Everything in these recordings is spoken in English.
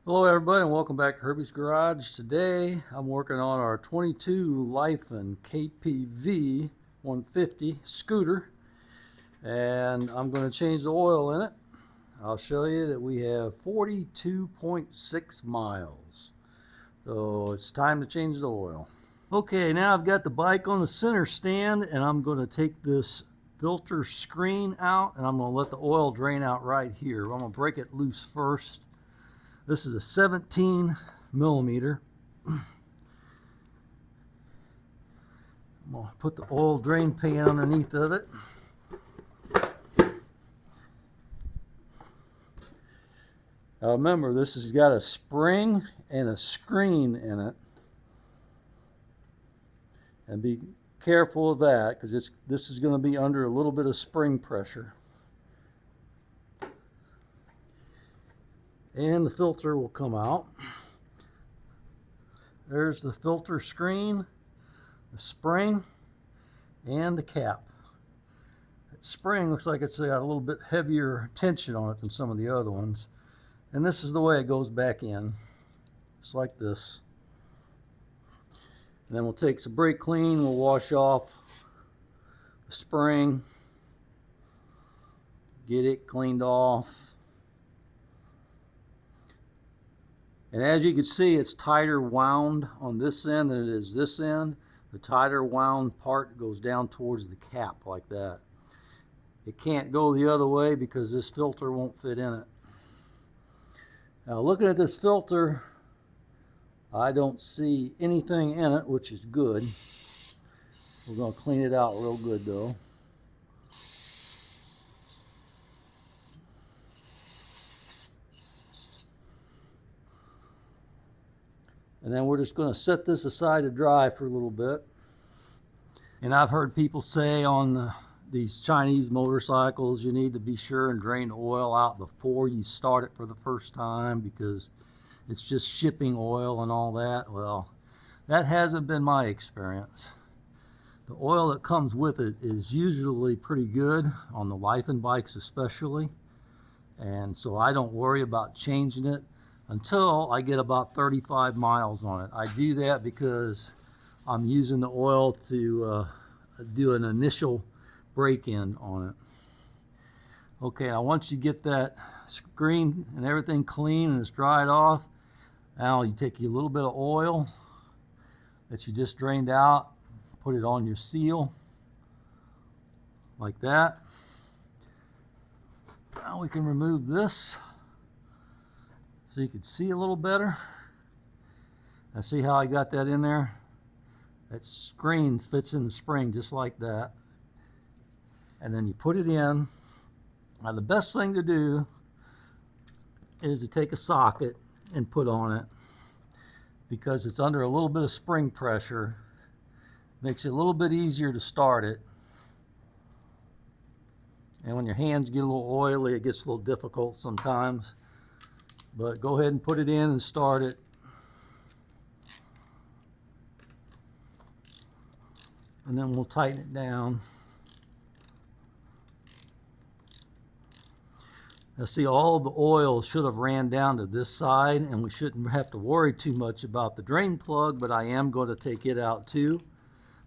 Hello everybody and welcome back to Herbies Garage. Today I'm working on our 22 Lifan KPV 150 scooter, and I'm going to change the oil in it. I'll show you that we have 42.6 miles. So it's time to change the oil. Okay, now I've got the bike on the center stand and I'm going to take this filter screen out and I'm going to let the oil drain out right here. I'm going to break it loose first. This is a 17 millimeter. I'm going to put the oil drain pan underneath of it. Now remember, this has got a spring and a screen in it. And be careful of that because this is going to be under a little bit of spring pressure. And the filter will come out. There's the filter screen, the spring, and the cap. That spring looks like it's got a little bit heavier tension on it than some of the other ones. And this is the way it goes back in. It's like this. And then we'll take some brake clean, we'll wash off the spring, get it cleaned off. And as you can see, it's tighter wound on this end than it is this end. The tighter wound part goes down towards the cap like that. It can't go the other way because this filter won't fit in it. Now looking at this filter, I don't see anything in it, which is good. We're going to clean it out real good though. And then we're just going to set this aside to dry for a little bit. And I've heard people say on these Chinese motorcycles, you need to be sure and drain the oil out before you start it for the first time because it's just shipping oil and all that. Well, that hasn't been my experience. The oil that comes with it is usually pretty good on the Lifan bikes especially. And so I don't worry about changing it until I get about 35 miles on it. I do that because I'm using the oil to do an initial break-in on it. Okay, now once you get that screen and everything clean and it's dried off, now you take a little bit of oil that you just drained out, put it on your seal like that. Now we can remove this so you can see a little better. Now see how I got that in there? That screen fits in the spring just like that. And then you put it in. Now the best thing to do is to take a socket and put on it because it's under a little bit of spring pressure. Makes it a little bit easier to start it. And when your hands get a little oily, it gets a little difficult sometimes. But go ahead and put it in and start it. And then we'll tighten it down. Now see, all of the oil should have ran down to this side and we shouldn't have to worry too much about the drain plug, but I am going to take it out too.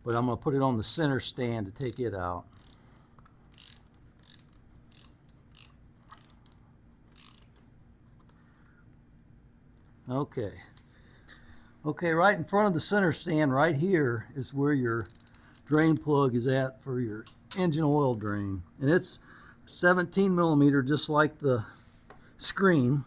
But I'm going to put it on the center stand to take it out. Okay, right in front of the center stand right here is where your drain plug is at for your engine oil drain. And it's 17 millimeter, just like the screen.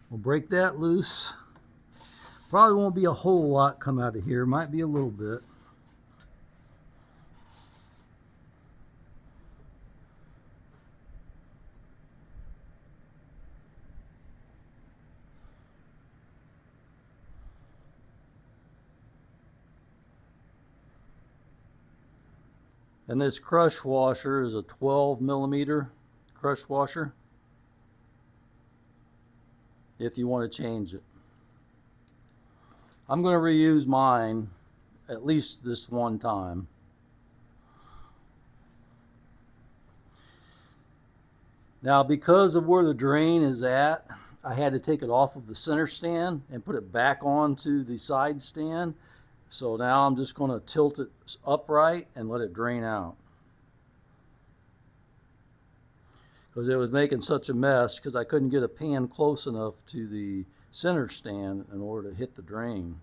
We'll break that loose. Probably won't be a whole lot come out of here, might be a little bit. And this crush washer is a 12 millimeter crush washer if you want to change it. I'm going to reuse mine at least this one time. Now, because of where the drain is at, I had to take it off of the center stand and put it back onto the side stand. So now I'm just going to tilt it upright and let it drain out. Because it was making such a mess because I couldn't get a pan close enough to the center stand in order to hit the drain.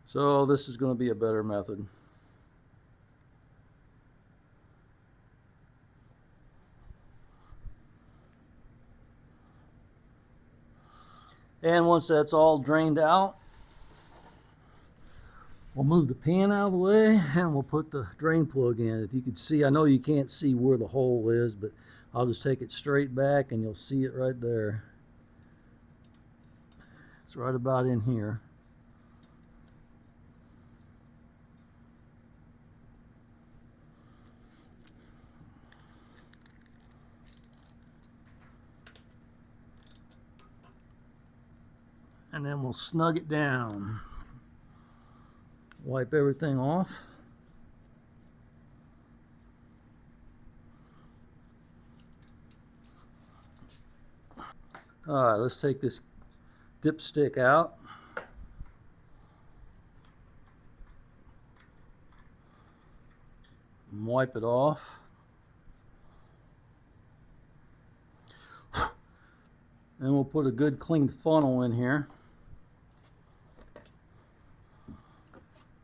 So this is going to be a better method. And once that's all drained out, we'll move the pan out of the way and we'll put the drain plug in. If you could see, I know you can't see where the hole is, but I'll just take it straight back and you'll see it right there. It's right about in here. And then we'll snug it down. Wipe everything off. All right, let's take this dipstick out. And wipe it off. And we'll put a good clean funnel in here.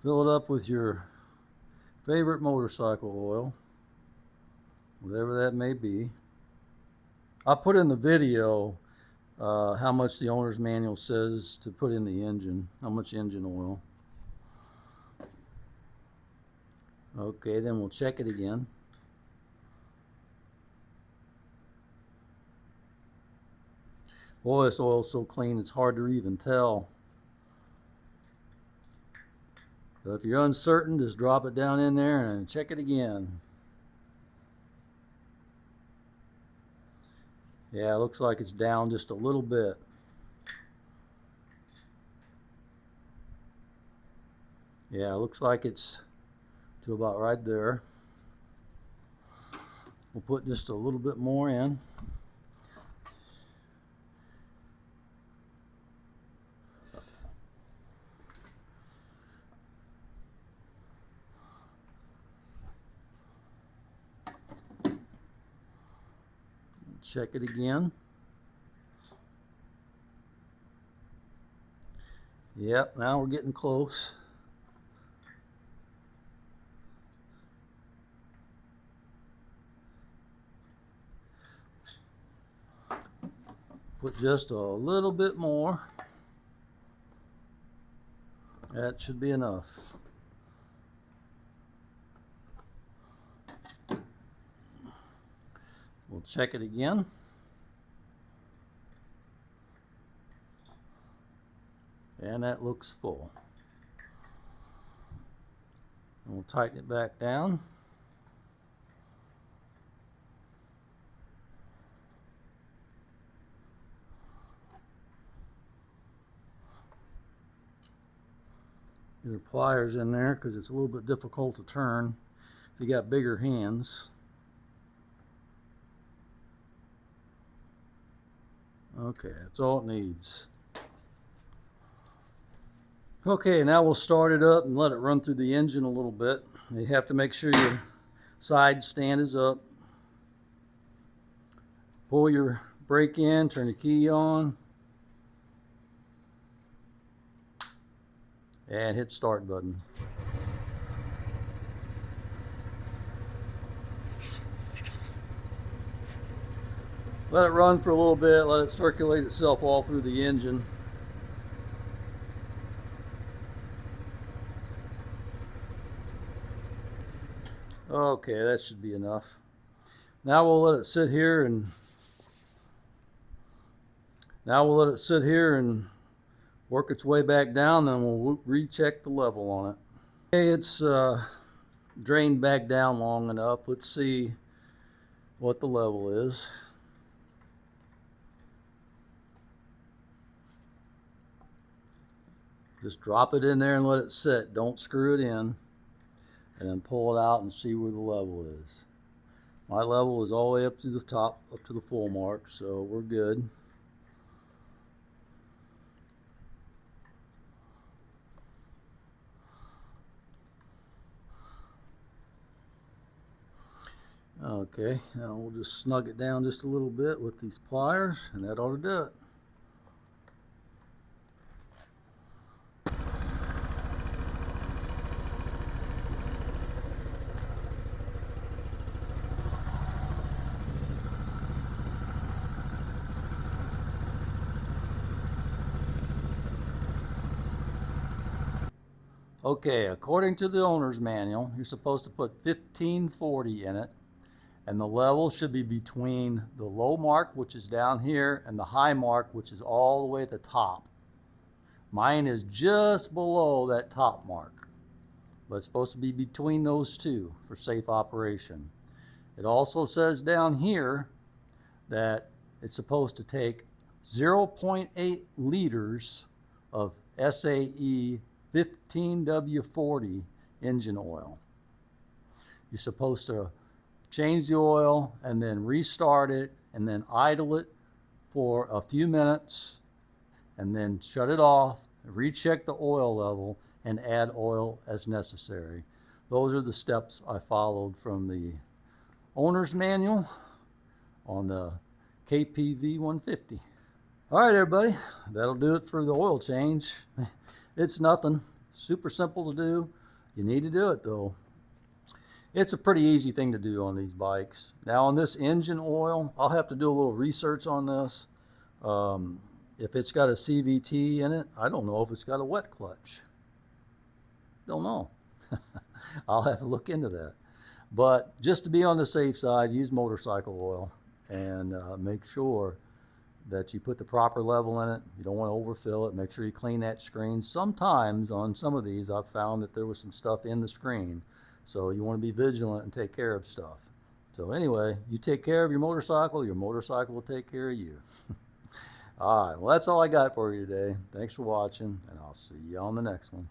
Fill it up with your favorite motorcycle oil, whatever that may be. I'll put in the video how much the owner's manual says to put in the engine, how much engine oil. Okay, then we'll check it again. Boy, this oil's so clean it's hard to even tell. So if you're uncertain, just drop it down in there and check it again. Yeah, it looks like it's down just a little bit. Yeah, it looks like it's to about right there. We'll put just a little bit more in. Check it again. Yep, now we're getting close. Put just a little bit more. That should be enough. We'll check it again. And that looks full. And we'll tighten it back down. Get your pliers in there because it's a little bit difficult to turn if you got bigger hands. Okay, that's all it needs. Okay, now we'll start it up and let it run through the engine a little bit. You have to make sure your side stand is up. Pull your brake in, turn the key on, and hit start button. Let it run for a little bit, let it circulate itself all through the engine. Okay, that should be enough. Now we'll let it sit here and work its way back down, then we'll recheck the level on it. Okay, it's drained back down long enough. Let's see what the level is. Just drop it in there and let it sit. Don't screw it in. And then pull it out and see where the level is. My level is all the way up to the top, up to the full mark, so we're good. Okay, now we'll just snug it down just a little bit with these pliers, and that ought to do it. Okay, according to the owner's manual, you're supposed to put 1540 in it, and the level should be between the low mark, which is down here, and the high mark, which is all the way at the top. Mine is just below that top mark, but it's supposed to be between those two for safe operation. It also says down here that it's supposed to take 0.8 liters of SAE 15W40 engine oil. You're supposed to change the oil and then restart it and then idle it for a few minutes and then shut it off, recheck the oil level, and add oil as necessary. Those are the steps I followed from the owner's manual on the KPV 150. All right, everybody, that'll do it for the oil change. It's nothing, super simple to do. You need to do it though. It's a pretty easy thing to do on these bikes. Now on this engine oil, I'll have to do a little research on this. If it's got a CVT in it, I don't know if it's got a wet clutch. Don't know. I'll have to look into that. But just to be on the safe side, use motorcycle oil and make sure that you put the proper level in it. You don't want to overfill it. Make sure you clean that screen. Sometimes on some of these, I've found that there was some stuff in the screen. So you want to be vigilant and take care of stuff. So anyway, you take care of your motorcycle will take care of you. All right, well, that's all I got for you today. Thanks for watching, and I'll see you on the next one.